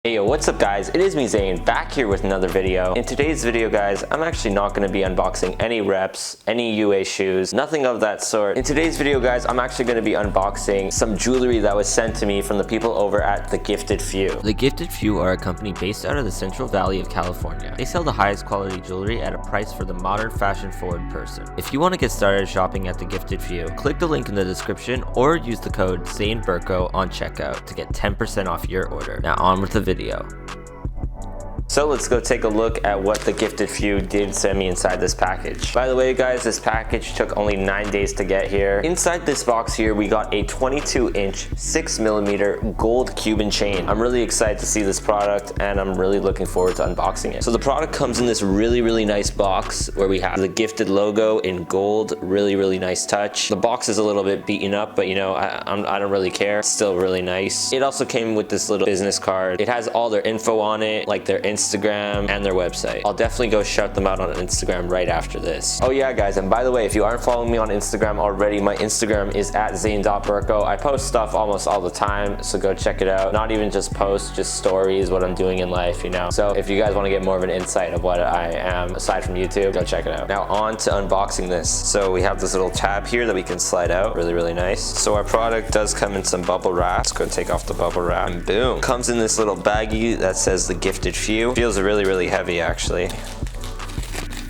Hey yo, what's up guys? It is me Zane, back here with another video. In today's video guys, I'm actually not going to be unboxing any reps, any UA shoes, nothing of that sort. In today's video guys, I'm actually going to be unboxing some jewelry that was sent to me from the people over at TheGiftedFew. TheGiftedFew are a company based out of the Central Valley of California. They sell the highest quality jewelry at a price for the modern fashion forward person. If you want to get started shopping at TheGiftedFew, click the link in the description or use the code Zane Burko on checkout to get 10% off your order. Now on with the video. So let's go take a look at what TheGiftedFew did send me inside this package. By the way guys, this package took only 9 days to get here. Inside this box here, we got a 22-inch 6mm gold Cuban chain. I'm really excited to see this product and I'm really looking forward to unboxing it. So the product comes in this really nice box where we have the Gifted logo in gold. Really nice touch. The box is a little bit beaten up, but you know, I don't really care. It's still really nice. It also came with this little business card. It has all their info on it, like their Instagram and their website. I'll definitely go shout them out on Instagram right after this. Oh yeah guys, and by the way, if you aren't following me on Instagram already, my Instagram is at @Zane.Burko. I post stuff almost all the time, so go check it out. Not even just posts, just stories, what I'm doing in life, you know. So if you guys want to get more of an insight of what I am aside from YouTube, go check it out. Now on to unboxing this. So we have this little tab here that we can slide out. Really nice. So our product does come in some bubble wrap. Let's go take off the bubble wrap and boom. Comes in this little baggie that says TheGiftedFew. Feels really heavy actually.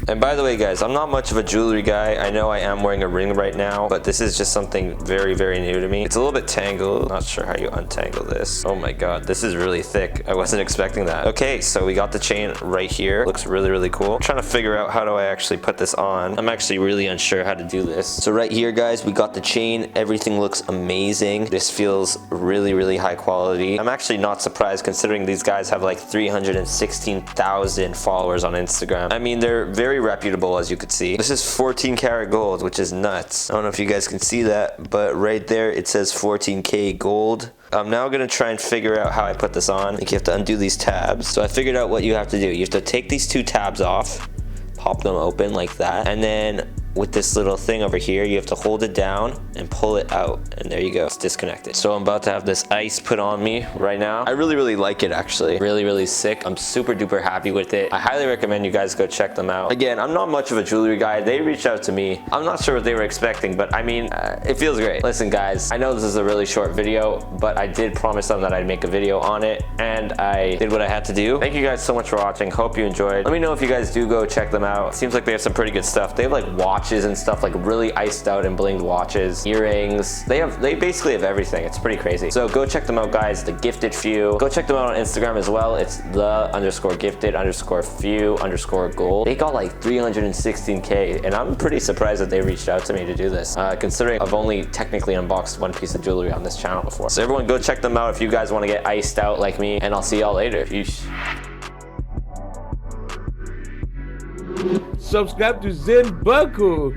And by the way guys, I'm not much of a jewelry guy. I know I am wearing a ring right now, but this is just something very new to me. It's a little bit tangled. Not sure how you untangle this. Oh my god, this is really thick. I wasn't expecting that. Okay, so we got the chain right here. Looks really cool. I'm trying to figure out how do I actually put this on. I'm actually really unsure how to do this. So right here guys, we got the chain. Everything looks amazing. This feels really high quality. I'm actually not surprised considering these guys have like 316,000 followers on Instagram. I mean, they're very reputable, as you could see. This is 14 karat gold, which is nuts. I don't know if you guys can see that, but right there it says 14K gold. I'm now gonna try and figure out how I put this on. I think you have to undo these tabs. So I figured out what you have to do. You have to take these two tabs off, pop them open like that, and then with this little thing over here, you have to hold it down and pull it out, and there you go, it's disconnected. So I'm about to have this ice put on me right now. I really like it actually. Really sick. I'm super duper happy with it. I highly recommend you guys go check them out. Again, I'm not much of a jewelry guy. They reached out to me. I'm not sure what they were expecting, but I mean, it feels great. Listen guys, I know this is a really short video, but I did promise them that I'd make a video on it, and I did what I had to do. Thank you guys so much for watching. Hope you enjoyed. Let me know if you guys do go check them out. It seems like they have some pretty good stuff. They have like watches and stuff, like really iced out and blinged watches, earrings. They basically have everything. It's pretty crazy. So go check them out guys, TheGiftedFew. Go check them out on Instagram as well. It's the_gifted_few_gold. They got like 316K, and I'm pretty surprised that they reached out to me to do this, considering I've only technically unboxed one piece of jewelry on this channel before. So everyone go check them out if you guys want to get iced out like me, and I'll see y'all later. Peace. Subscribe to Zane Burko.